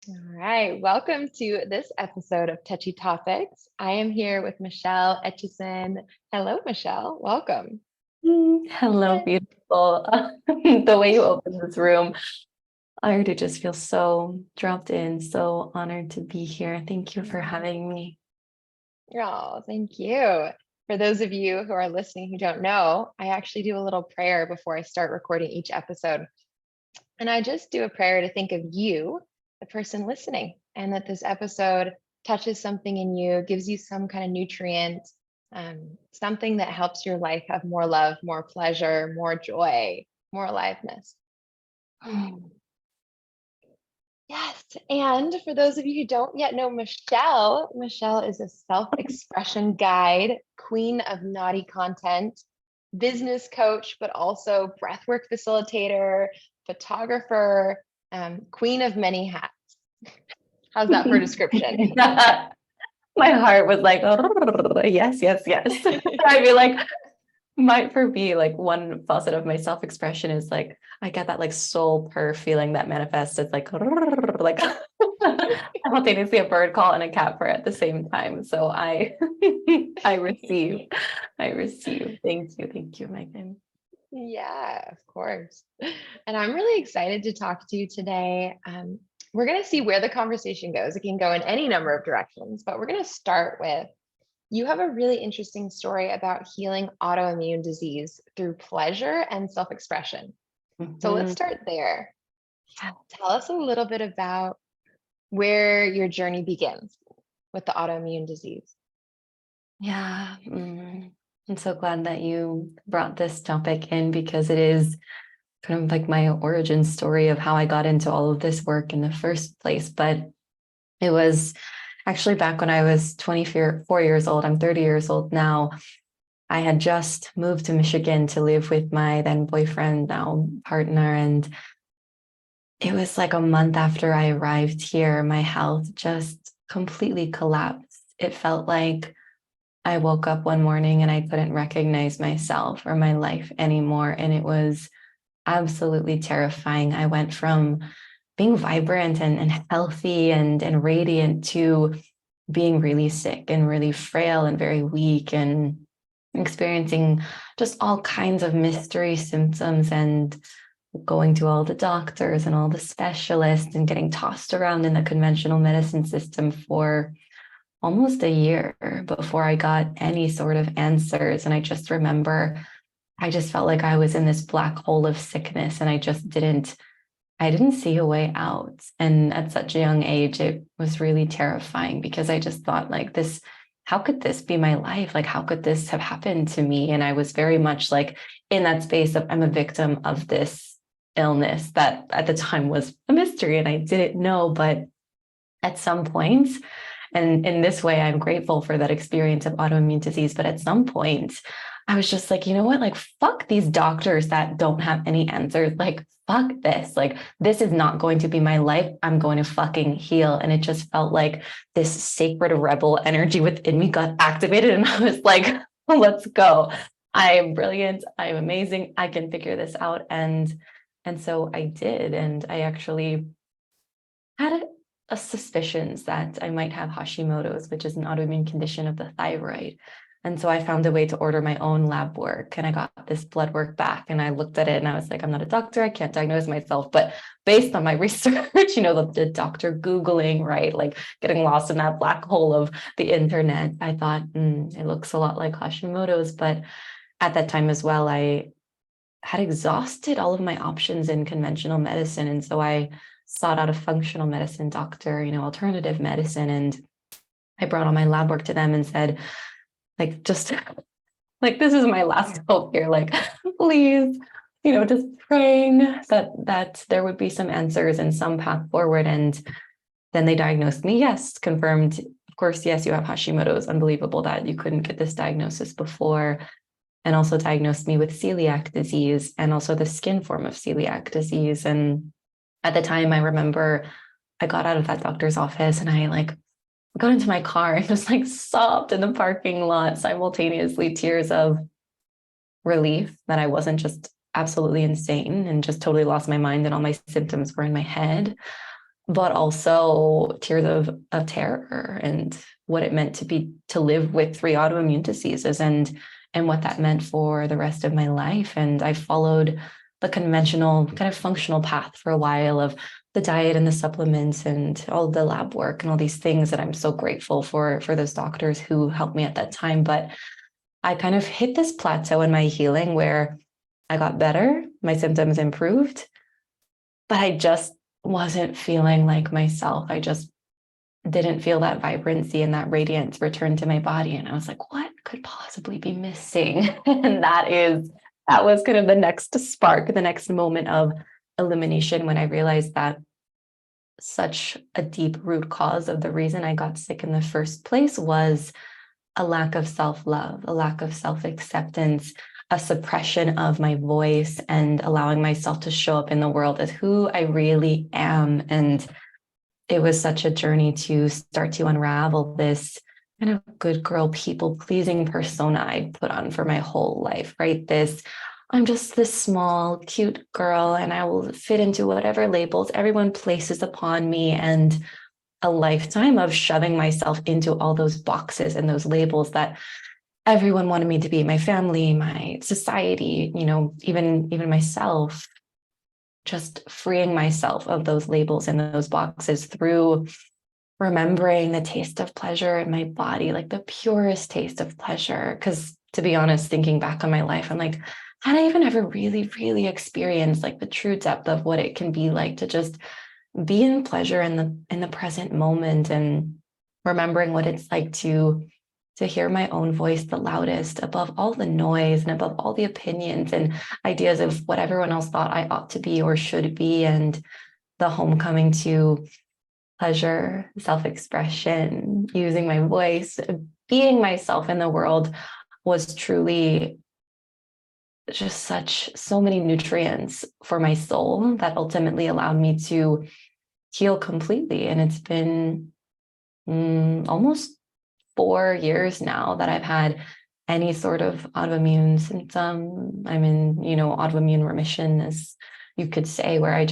All right, welcome to this episode of Touchy Topics. I am here with Michelle Etchison. Hello, Michelle. Welcome. Hello, Yay. beautiful. The way you open this room, I already just feel so dropped in, so honored to be here. Thank you for having me. Oh, thank you. For those of you who are listening who don't know, I actually do a little prayer before I start recording each episode. And I just do a prayer to think of you, the person listening, and that this episode touches something in you, gives you some kind of nutrient, something that helps your life have more love, more pleasure, more joy, more aliveness. Yes. And for those of you who don't yet know Michelle, Michelle is a self-expression guide, queen of naughty content, business coach, but also breathwork facilitator, photographer, queen of many hats. How's that for description? My heart was like, oh, yes, yes, yes. I feel like for me, like one facet of my self-expression is like I get that like soul purr feeling that manifests as like simultaneously a bird call and a cat purr at the same time. So I I receive. I receive. Thank you, Megan. Yeah, of course. And I'm really excited to talk to you today. We're going to see where the conversation goes. It can go in any number of directions, but we're going to start with you have a really interesting story about healing autoimmune disease through pleasure and self expression. So let's Mhm. start there. Tell us a little bit about where your journey begins with the autoimmune disease. Yeah. I'm so glad that you brought this topic in because it is kind of like my origin story of how I got into all of this work in the first place. But it was actually back when I was 24 years old. I'm 30 years old now. I had just moved to Michigan to live with my then boyfriend, now partner. And it was like a month after I arrived here, my health just completely collapsed. It felt like I woke up one morning and I couldn't recognize myself or my life anymore. And it was absolutely terrifying. I went from being vibrant and healthy and radiant to being really sick and really frail and very weak and experiencing just all kinds of mystery symptoms and going to all the doctors and all the specialists and getting tossed around in the conventional medicine system for almost a year before I got any sort of answers. And I just remember I just felt like I was in this black hole of sickness and I didn't see a way out. And at such a young age, it was really terrifying because I just thought like this, how could this be my life? Like, how could this have happened to me? And I was very much like in that space of I'm a victim of this illness that at the time was a mystery and I didn't know. But at some point, and in this way, I'm grateful for that experience of autoimmune disease. But at some point, I was just like, you know what? Like, fuck these doctors that don't have any answers. Like, fuck this. Like, this is not going to be my life. I'm going to fucking heal. And it just felt like this sacred rebel energy within me got activated. And I was like, let's go. I am brilliant. I am amazing. I can figure this out. And so I did. And I actually had a suspicions that I might have Hashimoto's, which is an autoimmune condition of the thyroid. And so I found a way to order my own lab work and I got this blood work back and I looked at it and I was like, I'm not a doctor. I can't diagnose myself. But based on my research, the doctor Googling, right? Like getting lost in that black hole of the internet, I thought, it looks a lot like Hashimoto's. But at that time as well, I had exhausted all of my options in conventional medicine. And so I sought out a functional medicine doctor, alternative medicine. And I brought all my lab work to them and said, like, just like, this is my last hope here. Like, please, just praying that there would be some answers and some path forward. And then they diagnosed me. Yes, confirmed. Of course, yes, you have Hashimoto's. Unbelievable that you couldn't get this diagnosis before. And also diagnosed me with celiac disease and also the skin form of celiac disease. And at the time, I remember I got out of that doctor's office and I like got into my car and just like sobbed in the parking lot, simultaneously tears of relief that I wasn't just absolutely insane and just totally lost my mind and all my symptoms were in my head. but also tears of terror and what it meant to live with 3 autoimmune diseases and what that meant for the rest of my life. And I followed the conventional kind of functional path for a while of the diet and the supplements and all the lab work and all these things that I'm so grateful for those doctors who helped me at that time. But I kind of hit this plateau in my healing where I got better, my symptoms improved, but I just wasn't feeling like myself. I just didn't feel that vibrancy and that radiance return to my body. And I was like, what could possibly be missing? And that was kind of the next spark, the next moment of illumination when I realized that such a deep root cause of the reason I got sick in the first place was a lack of self-love, a lack of self-acceptance, a suppression of my voice, and allowing myself to show up in the world as who I really am. And it was such a journey to start to unravel this kind of good girl, people pleasing persona I put on for my whole life, right? I'm just this small, cute girl, and I will fit into whatever labels everyone places upon me. And a lifetime of shoving myself into all those boxes and those labels that everyone wanted me to be, my family, my society, even myself, just freeing myself of those labels and those boxes through remembering the taste of pleasure in my body, like the purest taste of pleasure. Because to be honest, thinking back on my life, I'm like, had I even ever really, really experienced like the true depth of what it can be like to just be in pleasure in the present moment, and remembering what it's like to hear my own voice the loudest above all the noise and above all the opinions and ideas of what everyone else thought I ought to be or should be, and the homecoming to pleasure, self-expression, using my voice, being myself in the world was truly just so many nutrients for my soul that ultimately allowed me to heal completely. And it's been almost 4 years now that I've had any sort of autoimmune symptom. I'm in, autoimmune remission, as you could say, where I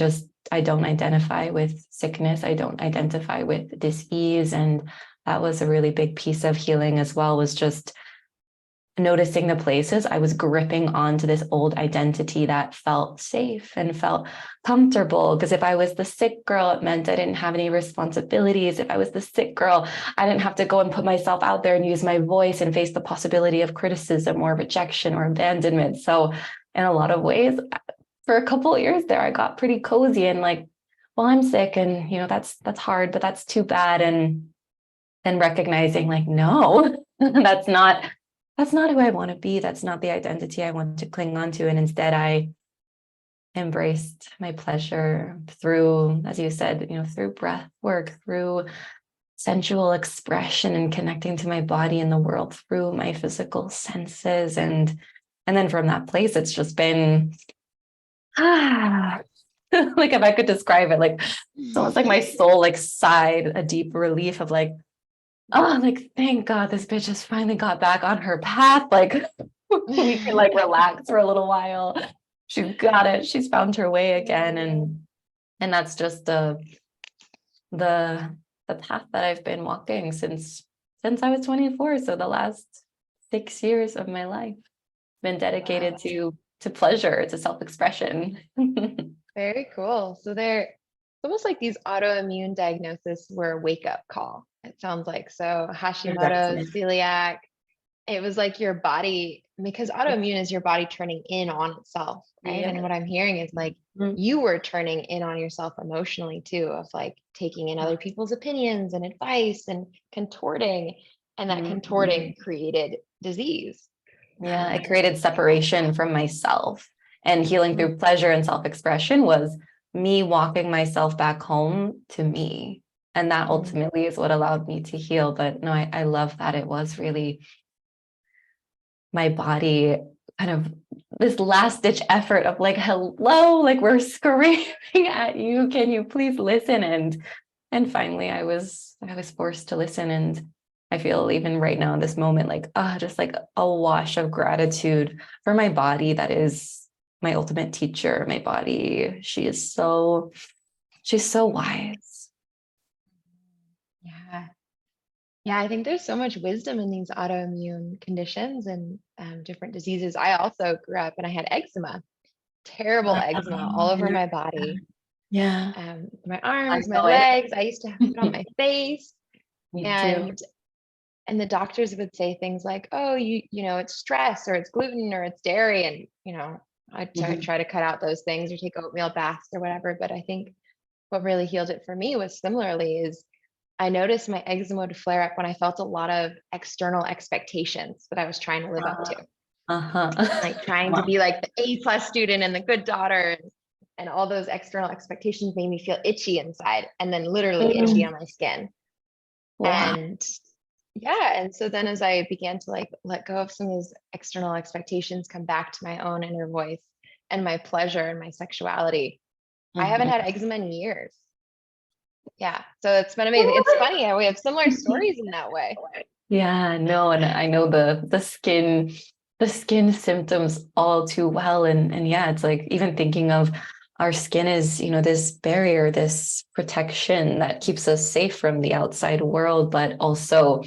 don't identify with sickness. I don't identify with dis-ease. And that was a really big piece of healing as well, was just noticing the places I was gripping onto this old identity that felt safe and felt comfortable. Because if I was the sick girl, it meant I didn't have any responsibilities. If I was the sick girl, I didn't have to go and put myself out there and use my voice and face the possibility of criticism or rejection or abandonment. So in a lot of ways, for a couple of years there, I got pretty cozy and like, well, I'm sick and that's hard, but that's too bad. And then recognizing like, no, that's not who I want to be. That's not the identity I want to cling on to. And instead I embraced my pleasure through, as you said, through breath work, through sensual expression and connecting to my body and the world through my physical senses. And then from that place, it's just been, like if I could describe it, like it's almost like my soul like sighed a deep relief of like, oh, like, thank God this bitch just finally got back on her path. Like, we can like relax for a little while. She's got it. She's found her way again. And that's just the path that I've been walking since I was 24. So the last 6 years of my life been dedicated Wow. to pleasure, to self-expression. Very cool. So it's almost like these autoimmune diagnoses were a wake-up call, it sounds like. So Hashimoto's, Exactly. celiac, it was like your body, because autoimmune is your body turning in on itself, right? And Yeah. what I'm hearing is like Mhm. you were turning in on yourself emotionally too, of like taking in other people's opinions and advice and contorting, and that contorting Mhm. created disease. Yeah, I created separation from myself, and healing Mm, through pleasure and self-expression was me walking myself back home to me. And that mm, ultimately is what allowed me to heal. But no, I love that it was really my body kind of this last ditch effort of like, hello, like we're screaming at you. Can you please listen? And finally I was forced to listen. And I feel even right now in this moment, like, just like a wash of gratitude for my body. That is my ultimate teacher, my body. She's so wise. Yeah. Yeah, I think there's so much wisdom in these autoimmune conditions and different diseases. I also grew up and I had eczema, terrible eczema all over Yeah. my body, Yeah. my I arms, my know it. legs. I used to have it on my face, Me too. and the doctors would say things like, "Oh, you know, it's stress or it's gluten or it's dairy," and I Mhm. try to cut out those things or take oatmeal baths or whatever. But I think what really healed it for me was similarly is I noticed my eczema would flare up when I felt a lot of external expectations that I was trying to live up to, Uh-huh. like trying to Wow. be like the A+ student and the good daughter. And all those external expectations made me feel itchy inside and then literally itchy Mm. on my skin. Wow. And yeah, and so then as I began to like let go of some of those external expectations, come back to my own inner voice and my pleasure and my sexuality, I haven't had Mhm. eczema in years. Yeah. So it's been amazing. It's funny how we have similar stories in that way. Yeah, no, and I know the skin symptoms all too well. And yeah, it's like even thinking of our skin is, this barrier, this protection that keeps us safe from the outside world, but also,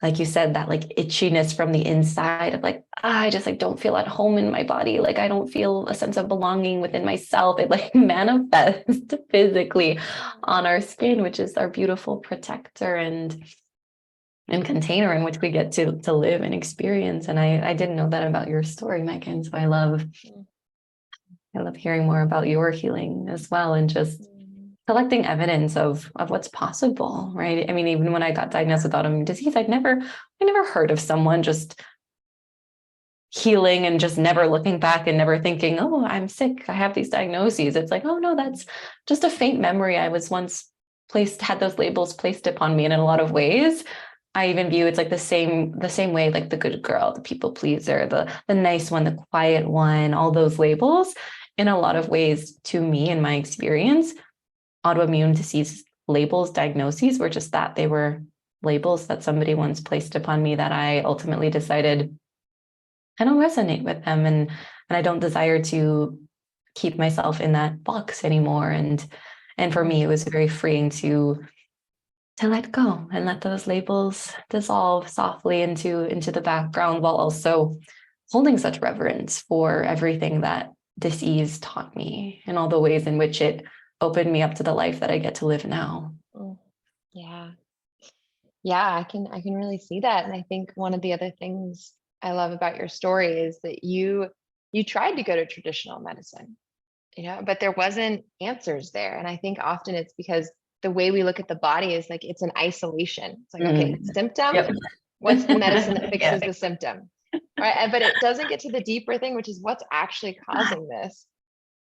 like you said, that like itchiness from the inside of like, I just like don't feel at home in my body. Like I don't feel a sense of belonging within myself. It like manifests physically on our skin, which is our beautiful protector and container in which we get to live and experience. And I didn't know that about your story, Megan. So Mm, I love hearing more about your healing as well, and just mm, collecting evidence of what's possible, right? I mean, even when I got diagnosed with autoimmune disease, I never heard of someone just healing and just never looking back and never thinking, oh, I'm sick, I have these diagnoses. It's like, oh no, that's just a faint memory. I was once had those labels placed upon me. And in a lot of ways, I even view it's like the same way, like the good girl, the people pleaser, the nice one, the quiet one, all those labels. In a lot of ways, to me, in my experience, autoimmune disease labels, diagnoses were just that. They were labels that somebody once placed upon me that I ultimately decided I don't resonate with them, and I don't desire to keep myself in that box anymore. And for me, mm, it was very freeing to let go and let those labels dissolve softly into the background, while also holding such reverence for everything that disease taught me and all the ways in which it opened me up to the life that I get to live now. mm. Yeah. Yeah, I can really see that. And I think one of the other things I love about your story is that you tried to go to traditional medicine, but there wasn't answers there. And I think often it's because the way we look at the body is like it's an isolation. It's like, okay, Mm. symptom, Yep. what's the medicine that Yeah. fixes the symptom? Right. But it doesn't get to the deeper thing, which is what's actually causing this.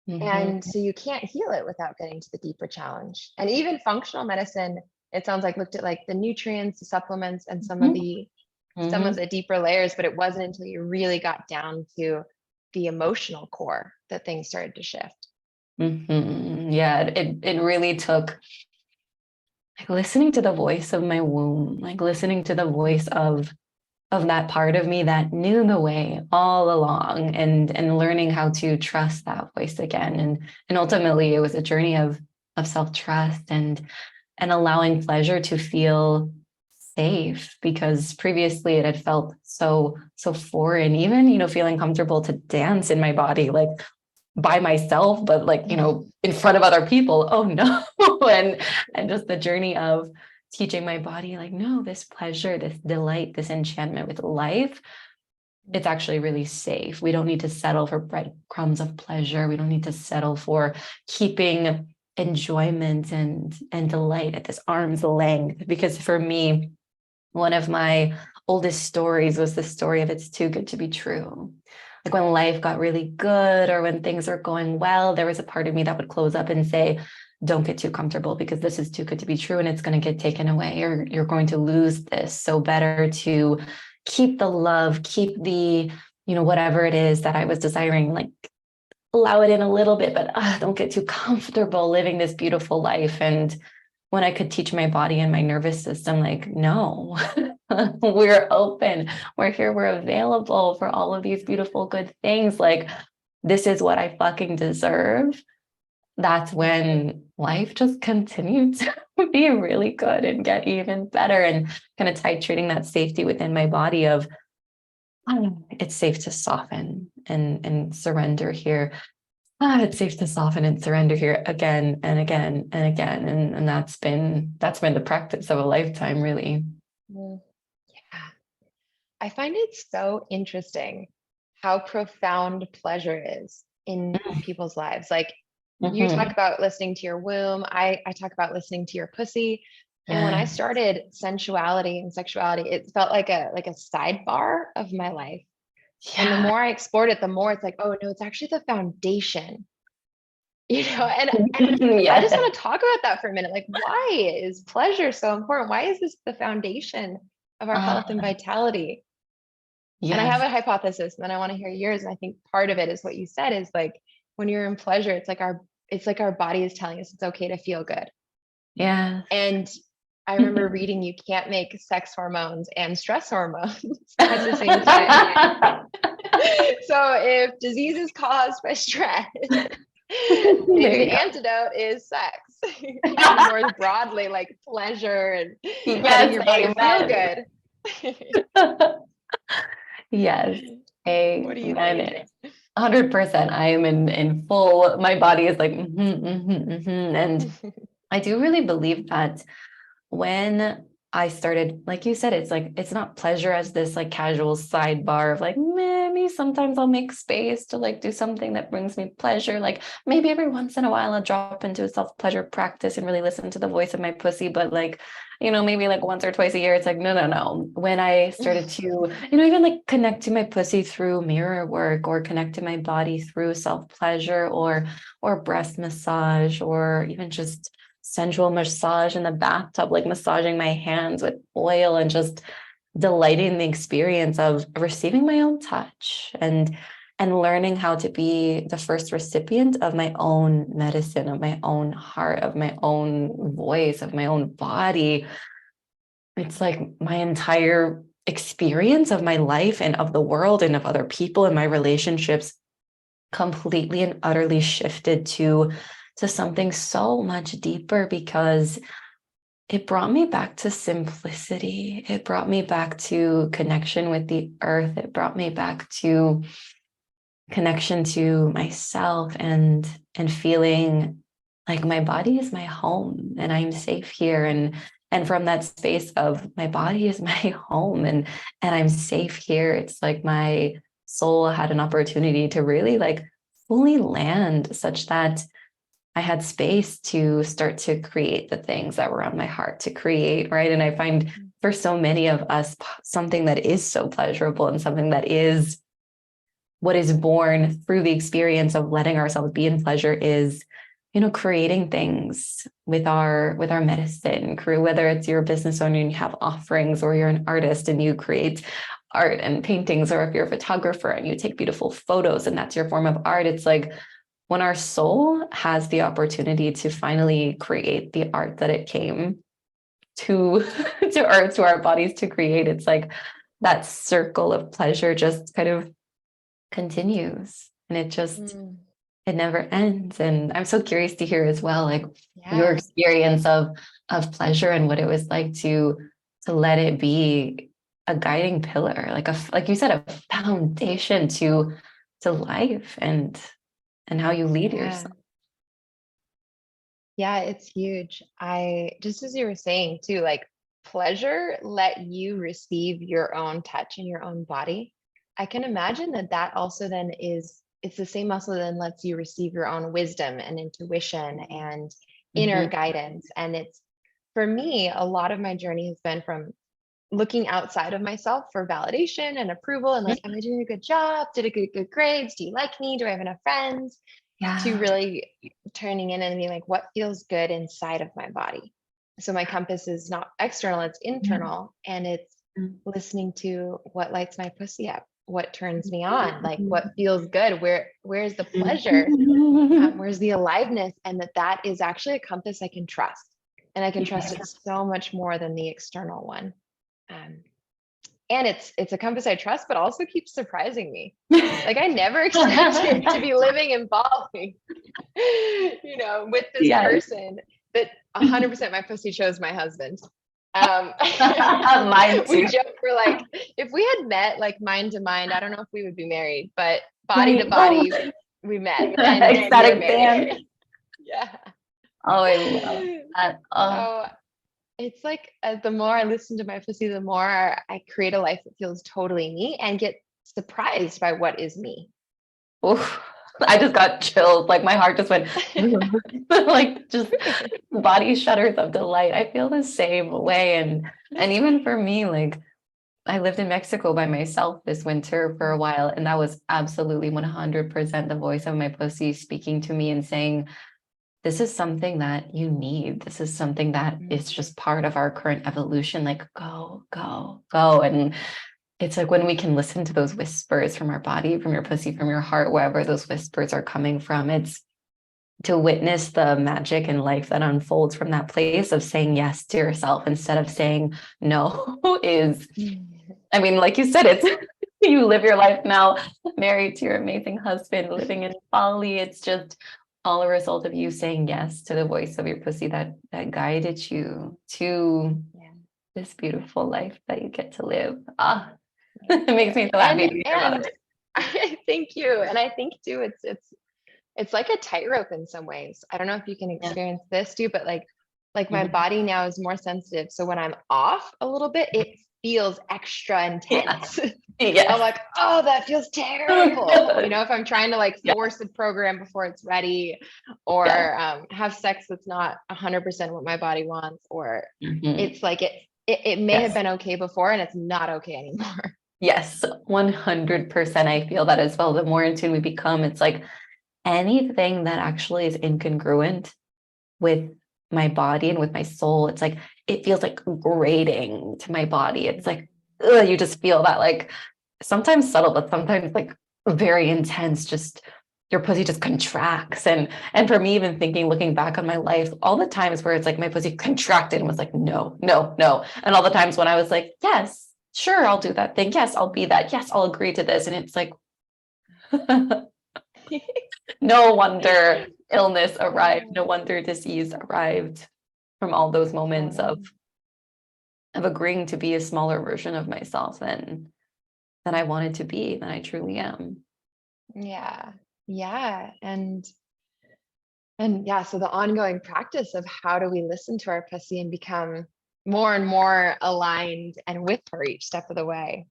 Mhm. And so you can't heal it without getting to the deeper challenge. And even functional medicine, it sounds like looked at like the nutrients, the supplements, and Mhm. some of Mhm. the deeper layers, but it wasn't until you really got down to the emotional core that things started to shift. Mhm. Yeah, it really took like listening to the voice of my womb, like listening to the voice of that part of me that knew the way all along, and learning how to trust that voice again. And ultimately it was a journey of self-trust and allowing pleasure to feel safe, because previously it had felt so foreign, even feeling comfortable to dance in my body, like by myself, but like in front of other people, oh no. And just the journey of teaching my body, like, no, this pleasure, this delight, this enchantment with life, it's actually really safe. We don't need to settle for breadcrumbs of pleasure. We don't need to settle for keeping enjoyment and delight at this arm's length. Because for me, one of my oldest stories was the story of it's too good to be true. Like when life got really good or when things are going well, there was a part of me that would close up and say, don't get too comfortable because this is too good to be true and it's going to get taken away, or you're going to lose this. So better to keep the love, keep the, whatever it is that I was desiring, like allow it in a little bit, but don't get too comfortable living this beautiful life. And when I could teach my body and my nervous system, like, no, we're open, we're here, we're available for all of these beautiful, good things. Like, this is what I fucking deserve. that's when life just continued to be really good and get even better, and kind of titrating that safety within my body of, it's safe to soften and surrender here. It's safe to soften and surrender here again and again and again. And that's been the practice of a lifetime, really. Mm, yeah. I find it so interesting how profound pleasure is in people's lives. Like you talk Mm-hmm. about listening to your womb. I talk about listening to your pussy. And when I Yeah. started sensuality and sexuality, it felt like a sidebar of my life. And the Yeah. more I explored it, the more it's like, oh no, it's actually the foundation. And I just Yeah. want to talk about that for a minute. Like, why is pleasure so important? Why is this the foundation of our health and Uh, vitality? And I have yes. a hypothesis, and then I want to hear yours. And I think part of it is what you said is like when you're in pleasure, it's like our body is telling us it's okay to feel good. Yes. And I remember reading you can't make sex hormones and stress hormones at the same time. So if disease is caused by stress, There maybe you the antidote is sex. And more broadly, like pleasure and go. letting Yes, your body feel amen. good. Yes, What do you think? amen. 100%. I am in full, my body is like, and I do really believe that when I started, like you said, it's like, it's not pleasure as this like casual sidebar of like, maybe sometimes I'll make space to like do something that brings me pleasure. Like maybe every once in a while I'll drop into a self-pleasure practice and really listen to the voice of my pussy. But like, maybe like once or twice a year, it's like, no, no, no. When I started to, even like connect to my pussy through mirror work, or connect to my body through self-pleasure, or breast massage, or even just sensual massage in the bathtub, like massaging my hands with oil and just delighting in the experience of receiving my own touch, and learning how to be the first recipient of my own medicine, of my own heart, of my own voice, of my own body. It's like my entire experience of my life and of the world and of other people and my relationships completely and utterly shifted to something so much deeper, because it brought me back to simplicity. It brought me back to connection with the earth. It brought me back to connection to myself, and feeling like my body is my home and I'm safe here. And from that space of my body is my home, and I'm safe here, it's like my soul had an opportunity to really like fully land, such that I had space to start to create the things that were on my heart to create, right? And I find for so many of us, something that is so pleasurable and something that is what is born through the experience of letting ourselves be in pleasure is, creating things with our medicine crew, whether it's you're a business owner and you have offerings, or you're an artist and you create art and paintings, or if you're a photographer and you take beautiful photos and that's your form of art. It's like when our soul has the opportunity to finally create the art that it came to to earth, to our bodies to create, it's like that circle of pleasure just kind of continues, and Mm, it never ends. And I'm so curious to hear as well, like your yeah. experience of pleasure, and what it was like to let it be a guiding pillar, like you said, a foundation to life, and how you lead Yeah. yourself. Yeah, it's huge. I just as you were saying too, like pleasure let you receive your own touch in your own body. I can imagine that also then it's the same muscle that then lets you receive your own wisdom and intuition and inner Mhm. guidance. And it's for me, a lot of my journey has been from looking outside of myself for validation and approval and like, am I doing a good job? Did I get good grades? Do you like me? Do I have enough friends? To Yeah. really turning in and being like, what feels good inside of my body? So my compass is not external, it's Yeah. internal. And it's listening to what lights my pussy up, what turns me on, like what feels good, where's the pleasure, where's the aliveness, and that is actually a compass I can trust. And I can trust it so much more than the external one. Um, And it's a compass I trust, but also keeps surprising me. Like I never expected to be living in Bali, with this Yes. person that 100% my pussy chose my husband. Um, Mine we too. joke, we're like, if we had met like mind to mind, I don't know if we would be married, but body to Right. Oh, body, we met and we are ecstatic married. fan. Yeah. Oh, I love that. Oh, So it's like the more I listen to my pussy, the more I create a life that feels totally me and get surprised by what is me. oof. I just got chills. Like my heart just went like just body shudders of delight. I feel the same way. And even for me, like I lived in Mexico by myself this winter for a while, and that was absolutely 100% the voice of my pussy speaking to me and saying, this is something that you need. This is something that is just part of our current evolution. Like, go, go, go. And it's like when we can listen to those whispers from our body, from your pussy, from your heart, wherever those whispers are coming from, it's to witness the magic in life that unfolds from that place of saying yes to yourself instead of saying no is, I mean, like you said, it's you live your life now married to your amazing husband, living in Bali. It's just all a result of you saying yes to the voice of your pussy that guided you to Yeah. this beautiful life that you get to live. Ah, Thank it you. makes me so happy to hear about And it. I thank you. And I think too, it's like a tightrope in some ways. I don't know if you can Yeah. experience this too, but like my Mhm. body now is more sensitive. So when I'm off a little bit, it feels extra Yeah. intense. I'm Yes. like, oh, that feels terrible. If I'm trying to like Yeah. force the program before it's ready, or Yes. have sex that's not 100% what my body wants, or Mhm. it's like it may have Yes. been okay before and it's not okay anymore. Yes. 100%. I feel that as well. The more in tune we become, it's like anything that actually is incongruent with my body and with my soul, it's like it feels like grating to my body. It's like ugh, you just feel that like sometimes subtle, but sometimes like very intense. Just your pussy just contracts. And for me, even thinking, looking back on my life, all the times where it's like my pussy contracted and was like, no, no, no. And all the times when I was like, yes, sure, I'll do that thing. Yes, I'll be that. Yes, I'll agree to this. And it's like, no wonder illness arrived. No wonder disease arrived from all those moments Totally. of agreeing to be a smaller version of myself than I wanted to be, than I truly am. Yeah. Yeah. And yeah, so the ongoing practice of how do we listen to our pussy and become more and more aligned and with her each step of the way.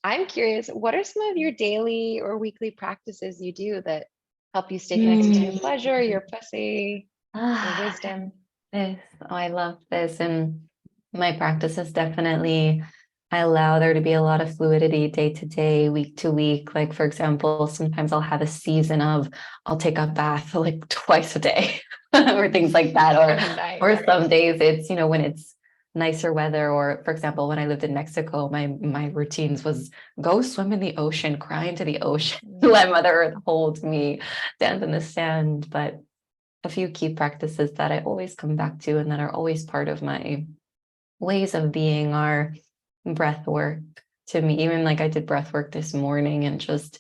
I'm curious, what are some of your daily or weekly practices you do that help you stay connected to your Mm. pleasure, your pussy, your Ah, wisdom? this. Oh, I love this. And my practice is definitely, I allow there to be a lot of fluidity day to day, week to week. Like, for example, sometimes I'll have a season of I'll take a bath like twice a day or things like that. Nice. Or some days it's, when it's nicer weather. Or for example, when I lived in Mexico, my routines was go swim in the ocean, cry into the ocean, let Mother Earth hold me, dance in the sand. But a few key practices that I always come back to and that are always part of my ways of being are breath work. To me, even like I did breath work this morning, and just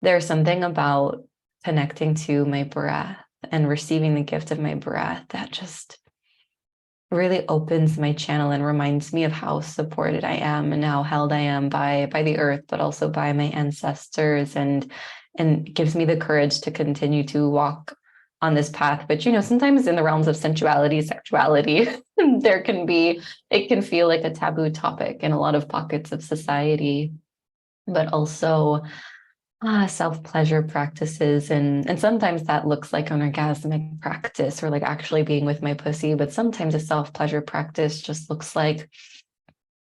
there's something about connecting to my breath and receiving the gift of my breath that just really opens my channel and reminds me of how supported I am and how held I am by the earth, but also by my ancestors, and gives me the courage to continue to walk on this path. But sometimes in the realms of sensuality, sexuality, there can be it can feel like a taboo topic in a lot of pockets of society, but also self-pleasure practices, and sometimes that looks like an orgasmic practice or like actually being with my pussy, but sometimes a self-pleasure practice just looks like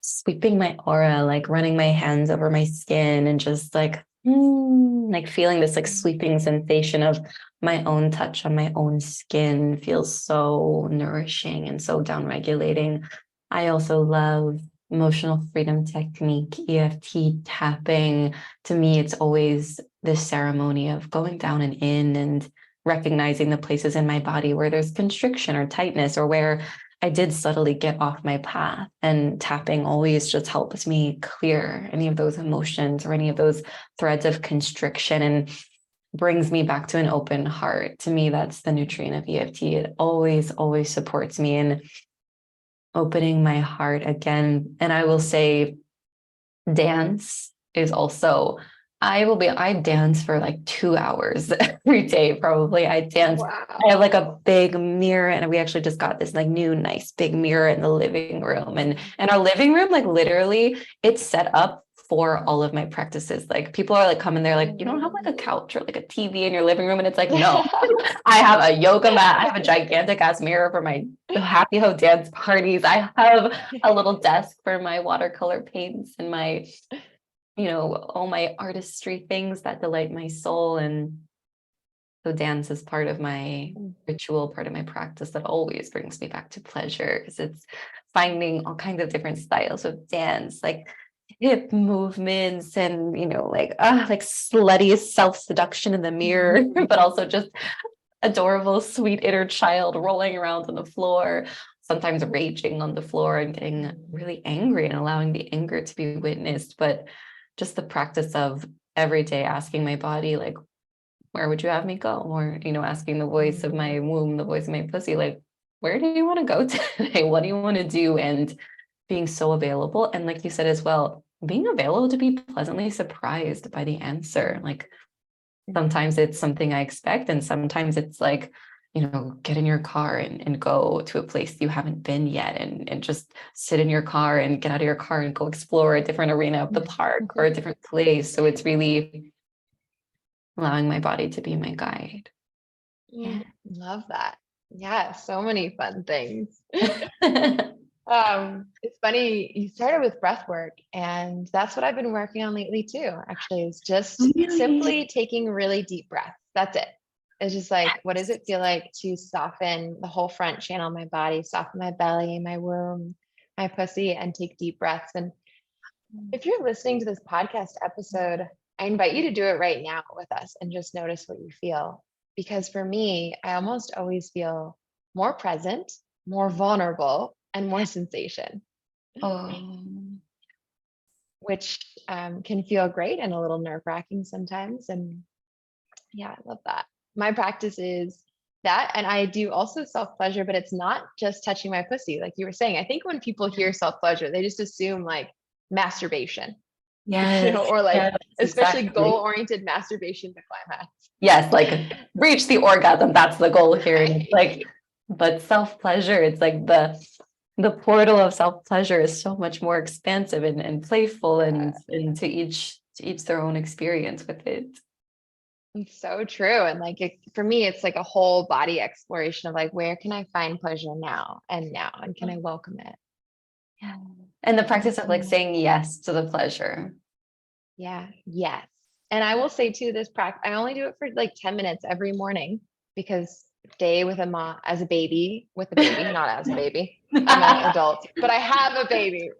sweeping my aura, like running my hands over my skin and just like feeling this like sweeping sensation of my own touch on my own skin feels so nourishing and so down regulating. I also love emotional freedom technique, EFT tapping. To me, it's always this ceremony of going down and in and recognizing the places in my body where there's constriction or tightness, or where I did subtly get off my path, and tapping always just helps me clear any of those emotions or any of those threads of constriction and brings me back to an open heart. To me, that's the nutrient of EFT. It always, always supports me in opening my heart again. And I will say, dance is also, I dance for like 2 hours every day, probably. I dance. Wow. I have like a big mirror, and we actually just got this like new nice big mirror in the living room. And our living room, like literally, it's set up for all of my practices. Like people are like coming there, like, you don't have like a couch or like a TV in your living room. And it's like, no, I have a yoga mat. I have a gigantic ass mirror for my happy ho dance parties. I have a little desk for my watercolor paints and my, all my artistry things that delight my soul. And so dance is part of my ritual, part of my practice that always brings me back to pleasure, because it's finding all kinds of different styles of dance, like hip movements and, like slutty self-seduction in the mirror, but also just adorable, sweet inner child rolling around on the floor, sometimes raging on the floor and getting really angry and allowing the anger to be witnessed. But just the practice of every day asking my body, like, where would you have me go? Or, asking the voice of my womb, the voice of my pussy, like, where do you want to go today? What do you want to do? And being so available. And like you said as well, being available to be pleasantly surprised by the answer. Like sometimes it's something I expect, and sometimes it's like, get in your car and go to a place you haven't been yet, and just sit in your car and get out of your car and go explore a different arena of the park or a different place. So it's really allowing my body to be my guide. Yeah. Love that. Yeah, so many fun things. It's funny, you started with breath work, and that's what I've been working on lately too, actually, is just simply taking really deep breaths. That's it. It's just like, what does it feel like to soften the whole front channel of my body, soften my belly, my womb, my pussy, and take deep breaths. And if you're listening to this podcast episode, I invite you to do it right now with us and just notice what you feel. Because for me, I almost always feel more present, more vulnerable, and more sensation, Oh, which can feel great and a little nerve-wracking sometimes. And yeah, I love that. My practice is that. And I do also self-pleasure, but it's not just touching my pussy. Like you were saying, I think when people hear self-pleasure, they just assume like masturbation, yes, or like, yes, especially exactly. goal-oriented masturbation to climax. Yes, like reach the orgasm. That's the goal here. And it's like, but self-pleasure, it's like the portal of self-pleasure is so much more expansive and playful, and to each their own experience with it. It's so true. And like for me, it's like a whole body exploration of like, where can I find pleasure now, and can I welcome it? Yeah. And the practice of like saying yes to the pleasure. Yeah. Yes. And I will say too, this practice, I only do it for like 10 minutes every morning, because day with a mom as a baby, with a baby, not as a baby. I'm an adult, but I have a baby.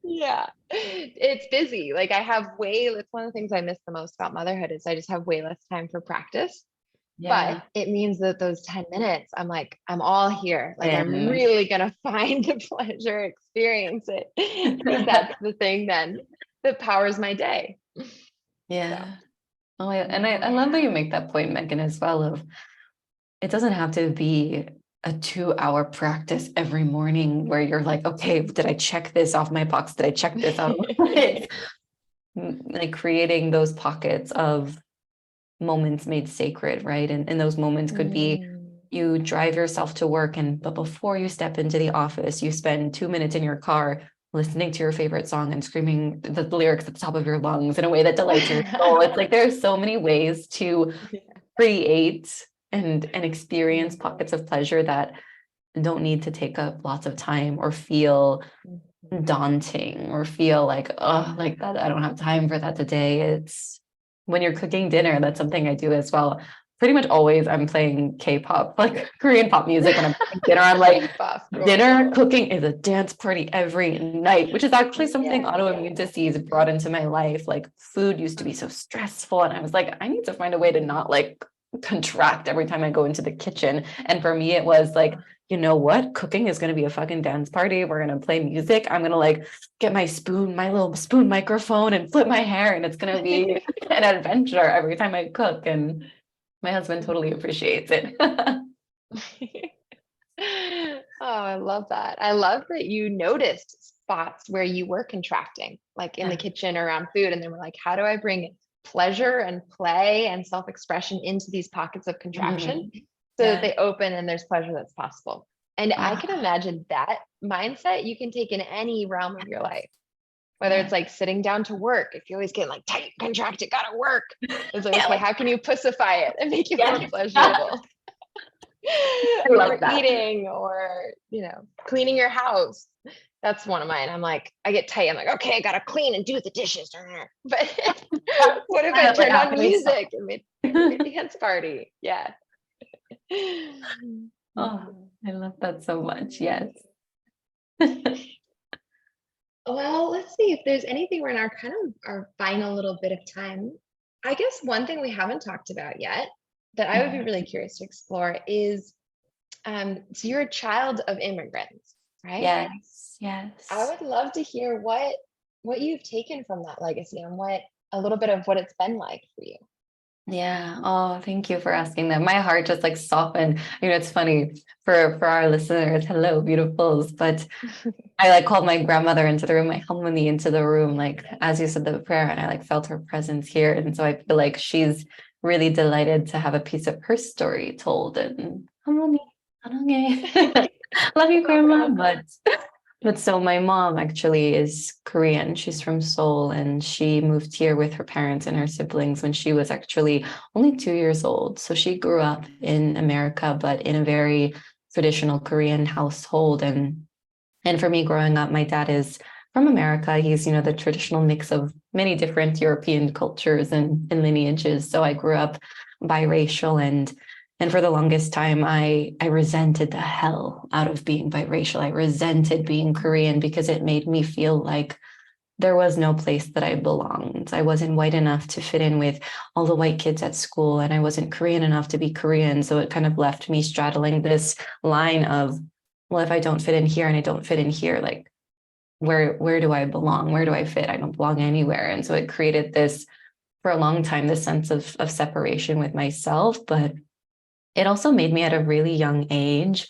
Yeah. It's busy. Like I have it's one of the things I miss the most about motherhood is I just have way less time for practice. Yeah. But it means that those 10 minutes, I'm like, I'm all here. Like I'm And really gonna find the pleasure, experience it. Because that's the thing then that powers my day. So yeah. Oh, I love that you make that point, Megan, as well, of it doesn't have to be a 2-hour practice every morning where you're like, okay, did I check this off my box? Did I check this out? It's like creating those pockets of moments made sacred, right? And those moments could be you drive yourself to work, but before you step into the office, you spend 2 minutes in your car listening to your favorite song and screaming the lyrics at the top of your lungs in a way that delights your soul. It's like there's so many ways to create and experience pockets of pleasure that don't need to take up lots of time or feel daunting or feel like, oh, like that, I don't have time for that today. It's when you're cooking dinner, that's something I do as well. Pretty much always I'm playing K-pop, like Korean pop music when I'm cooking dinner. I'm like, dinner cooking is a dance party every night, which is actually something autoimmune disease brought into my life. Like food used to be so stressful. And I was like, I need to find a way to not like contract every time I go into the kitchen. And for me, it was like, you know what? Cooking is going to be a fucking dance party. We're going to play music. I'm going to like get my spoon, my little spoon microphone and flip my hair. And it's going to be an adventure every time I cook. And my husband totally appreciates it. Oh, I love that. I love that you noticed spots where you were contracting, like in the Yeah. kitchen around food. And then we're like, how do I bring pleasure and play and self-expression into these pockets of contraction Mhm. so that Yeah. they open and there's pleasure that's possible? And I can Ah, imagine that mindset you can take in any realm of your life, whether yeah. it's like sitting down to work. If you're always getting like tight, contracted, gotta work. It's like, Yeah, okay, like, how can you pussify it and make it more yeah. pleasurable? I Or love that. eating or, cleaning your house. That's one of mine. I'm like, I get tight. I'm like, okay, I gotta clean and do the dishes. But what if I Like turned on after they stop. music and made a dance party? Yeah. Oh, I love that so much. Yes. Well, let's see if there's anything. We're in our kind of our final little bit of time. I guess one thing we haven't talked about yet that I would be Mhm. really curious to explore is so you're a child of immigrants, right? Yes. I Yes. would love to hear what you've taken from that legacy and what a little bit of what it's been like for you. Yeah. Oh, thank you for asking that. My heart just like softened. It's funny for our listeners. Hello, beautifuls. But I like called my grandmother into the room, my harmony into the room, like as you said the prayer, and I like felt her presence here. And so I feel like she's really delighted to have a piece of her story told. And harmony, harmony. Love you, grandma. But so my mom actually is Korean. She's from Seoul and she moved here with her parents and her siblings when she was actually only 2 years old. So she grew up in America, but in a very traditional Korean household. And for me growing up, my dad is from America. He's, the traditional mix of many different European cultures and lineages. So I grew up biracial and for the longest time I resented the hell out of being biracial. I resented being Korean because it made me feel like there was no place that I belonged. I wasn't white enough to fit in with all the white kids at school, and I wasn't Korean enough to be Korean. So it kind of left me straddling this line of, well, if I don't fit in here and I don't fit in here, like where do I belong? Where do I fit? I don't belong anywhere. And so it created this for a long time, this sense of separation with myself. But it also made me at a really young age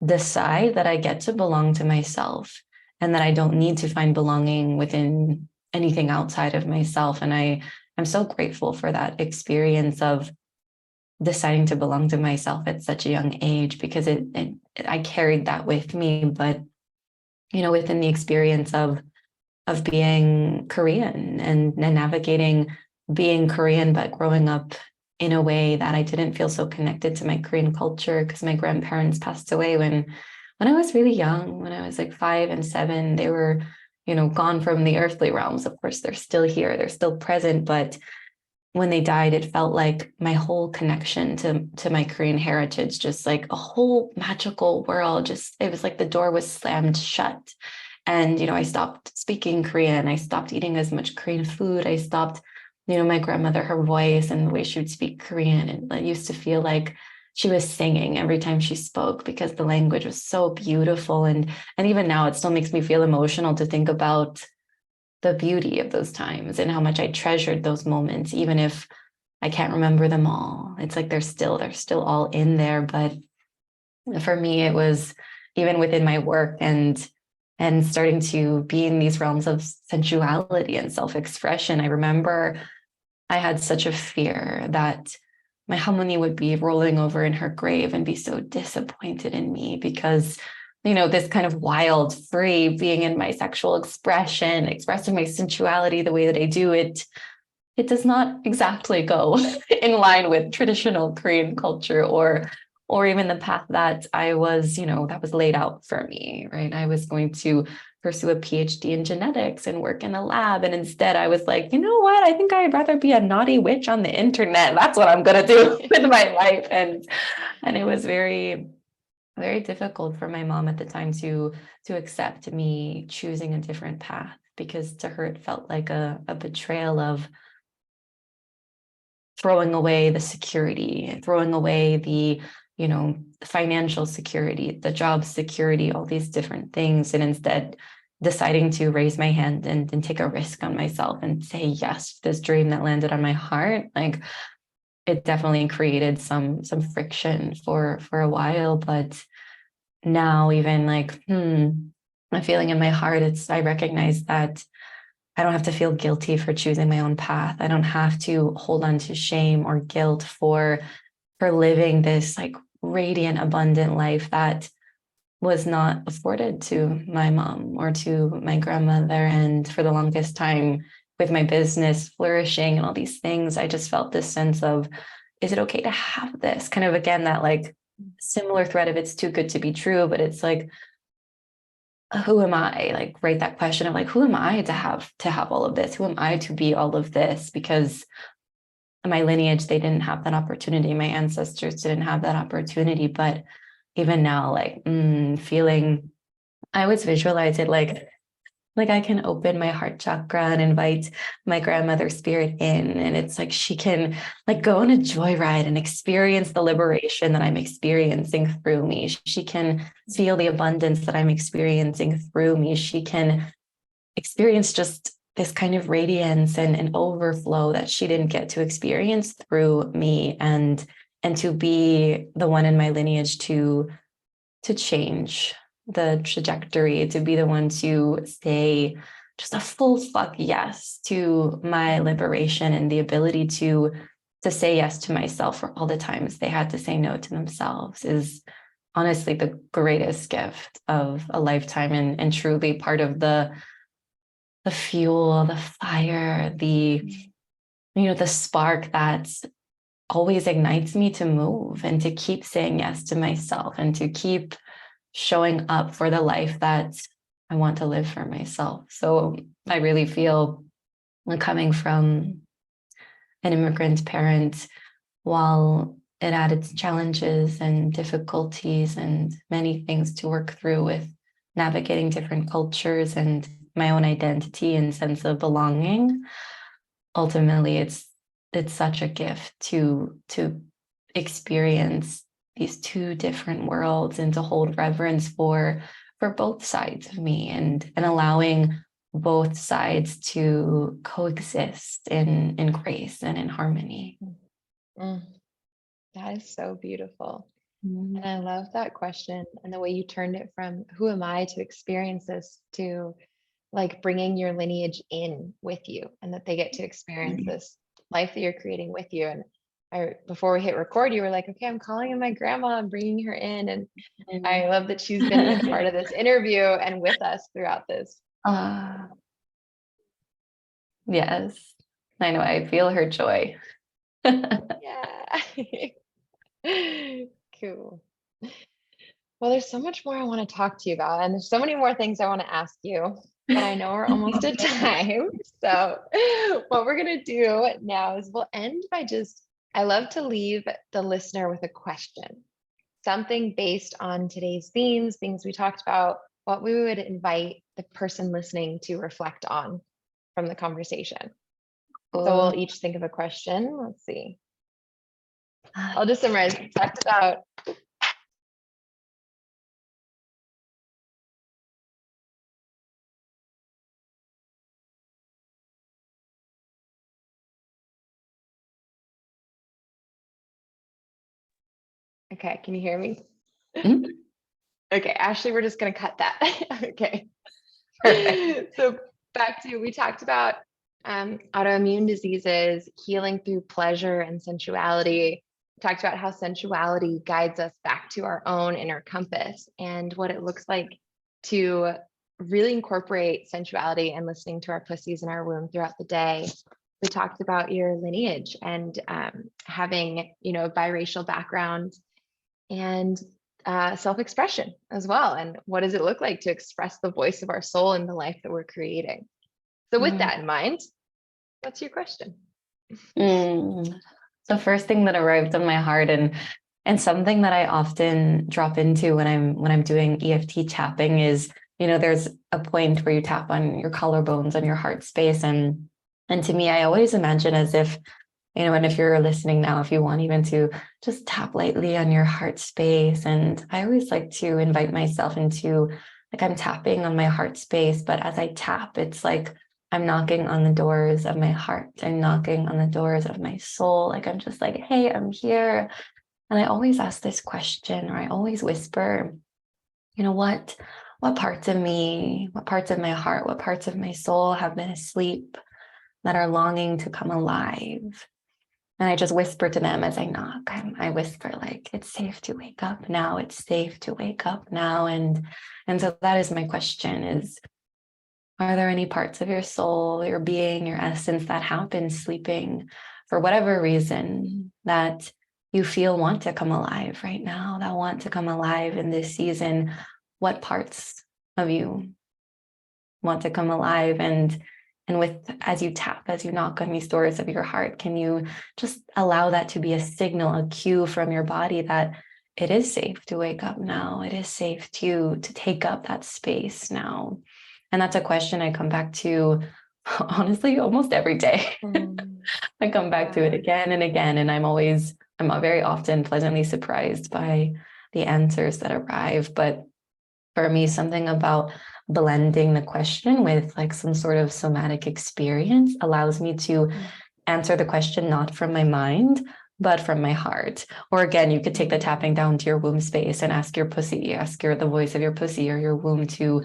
decide that I get to belong to myself and that I don't need to find belonging within anything outside of myself. And I'm so grateful for that experience of deciding to belong to myself at such a young age because I carried that with me. But within the experience of being Korean and navigating being Korean, but growing up in a way that I didn't feel so connected to my Korean culture because my grandparents passed away when I was really young, when I was like 5 and 7. They were, gone from the earthly realms. Of course, they're still here, they're still present, but when they died, it felt like my whole connection to my Korean heritage, just like a whole magical world. Just it was like the door was slammed shut. And I stopped speaking Korean. I stopped eating as much Korean food. I stopped, my grandmother, her voice and the way she would speak Korean. And it used to feel like she was singing every time she spoke because the language was so beautiful. And even now, it still makes me feel emotional to think about the beauty of those times and how much I treasured those moments, even if I can't remember them all. It's like they're still all in there. But for me, it was even within my work and starting to be in these realms of sensuality and self-expression. I remember I had such a fear that my harmony would be rolling over in her grave and be so disappointed in me because this kind of wild free being in my sexual expression, expressing my sensuality the way that I do it does not exactly go in line with traditional Korean culture or even the path that I was, that was laid out for me, right? I was going to pursue a PhD in genetics and work in a lab. And instead I was like, you know what? I think I'd rather be a naughty witch on the internet. That's what I'm gonna do with my life. And it was very, very difficult for my mom at the time to accept me choosing a different path because to her it felt like a betrayal throwing away the security, throwing away the, financial security, the job security, all these different things, and instead deciding to raise my hand and take a risk on myself and say yes to this dream that landed on my heart. Like, it definitely created some friction for a while, but now even like I'm feeling in my heart, I recognize that I don't have to feel guilty for choosing my own path. I don't have to hold on to shame or guilt for living this like radiant, abundant life that was not afforded to my mom or to my grandmother. And for the longest time, with my business flourishing and all these things, I just felt this sense of, is it okay to have this? Kind of, again, that like similar thread of it's too good to be true, but it's like, who am I? Like, right, that question of like, who am I to have all of this? Who am I to be all of this? Because my lineage, they didn't have that opportunity. My ancestors didn't have that opportunity. But even now, like feeling, I always visualize it like I can open my heart chakra and invite my grandmother's spirit in. And it's like she can like go on a joyride and experience the liberation that I'm experiencing through me. She can feel the abundance that I'm experiencing through me. She can experience just this kind of radiance and an overflow that she didn't get to experience through me, and to be the one in my lineage to change the trajectory, to be the one to say just a full fuck yes to my liberation, and the ability to say yes to myself for all the times they had to say no to themselves is honestly the greatest gift of a lifetime, and truly part of the fuel, the fire, the spark that always ignites me to move and to keep saying yes to myself and to keep showing up for the life that I want to live for myself. So I really feel, like, coming from an immigrant parent, while it had its challenges and difficulties and many things to work through with navigating different cultures and my own identity and sense of belonging, ultimately it's such a gift to experience these two different worlds and to hold reverence for both sides of me, and allowing both sides to coexist in grace and in harmony. Mm, that is so beautiful. Mm. And I love that question and the way you turned it from who am I to experience this to like bringing your lineage in with you, and that they get to experience this life that you're creating with you. And before we hit record, you were like, okay, I'm calling in my grandma and bringing her in. And I love that she's been a part of this interview and with us throughout this. Yes, I know. I feel her joy. Yeah. Cool. Well, there's so much more I want to talk to you about, and there's so many more things I want to ask you, but I know we're almost at time. So, what we're going to do now is we'll end by I love to leave the listener with a question, something based on today's themes, things we talked about, what we would invite the person listening to reflect on from the conversation. So, we'll each think of a question. Let's see. I'll just summarize. We talked about okay, can you hear me? Mm-hmm. Okay, Ashley, we're just going to cut that. Okay. Perfect. So we talked about autoimmune diseases, healing through pleasure and sensuality. We talked about how sensuality guides us back to our own inner compass and what it looks like to really incorporate sensuality and listening to our pussies in our womb throughout the day. We talked about your lineage and having, a biracial background and self-expression as well. And what does it look like to express the voice of our soul in the life that we're creating? So with that in mind, what's your question? The first thing that arrived on my heart, and something that I often drop into when I'm doing EFT tapping is, there's a point where you tap on your collarbones, on your heart space. And to me, I always imagine as if And if you're listening now, if you want even to just tap lightly on your heart space. And I always like to invite myself into, like, I'm tapping on my heart space, but as I tap, it's like I'm knocking on the doors of my heart. I'm knocking on the doors of my soul. Like, I'm just like, hey, I'm here. And I always ask this question, or I always whisper, what parts of me, what parts of my heart, what parts of my soul have been asleep that are longing to come alive? And I just whisper to them as I knock. I whisper, like, it's safe to wake up now. It's safe to wake up now. And so that is my question is, are there any parts of your soul, your being, your essence that have been sleeping for whatever reason that you feel want to come alive right now, that want to come alive in this season? What parts of you want to come alive? And with, as you tap, as you knock on these doors of your heart, can you just allow that to be a signal, a cue from your body that it is safe to wake up now. It is safe to take up that space now. And that's a question I come back to, honestly, almost every day. I come back to it again and again, and I'm very often pleasantly surprised by the answers that arrive. But for me, something about blending the question with like some sort of somatic experience allows me to answer the question not from my mind, but from my heart. Or again, you could take the tapping down to your womb space and ask your pussy, the voice of your pussy or your womb to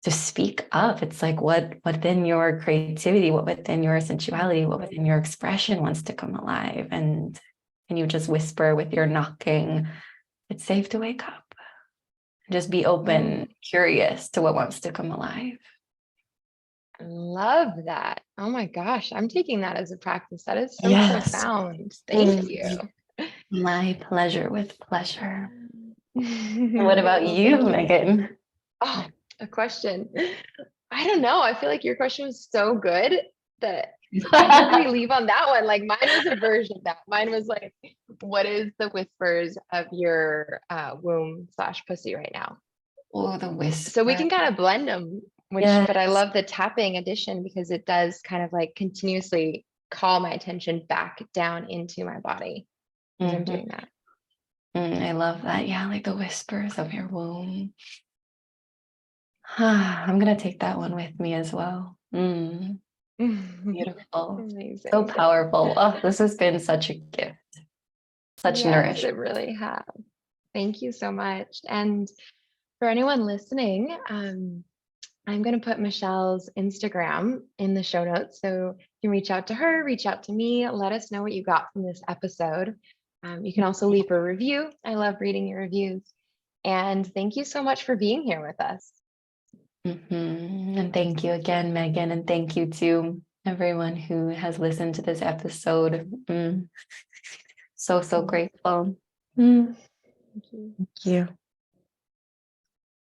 speak up. It's like what within your creativity, what within your sensuality, what within your expression wants to come alive. And you just whisper with your knocking, it's safe to wake up. Just be open, curious to what wants to come alive. Love that. Oh my gosh, I'm taking that as a practice. That is so Yes. profound. Thank you. My pleasure, with pleasure. What about you, Megan? Oh, a question. I don't know. I feel like your question was so good that how do we leave on that one? Like mine was a version of that. Mine was like, what is the whispers of your womb/pussy right now? Oh, the whisper. So we can kind of blend them, but I love the tapping addition because it does kind of like continuously call my attention back down into my body as I'm doing that. I love that. Yeah, like the whispers of your womb. I'm going to take that one with me as well. Beautiful. Amazing. So powerful. Oh, this has been such a gift. Such nourishment. It really has. Thank you so much. And for anyone listening, I'm going to put Michelle's Instagram in the show notes. So you can reach out to her, reach out to me, let us know what you got from this episode. You can also leave a review. I love reading your reviews. And thank you so much for being here with us. And thank you again, Megan. And thank you to everyone who has listened to this episode. So grateful. Thank you.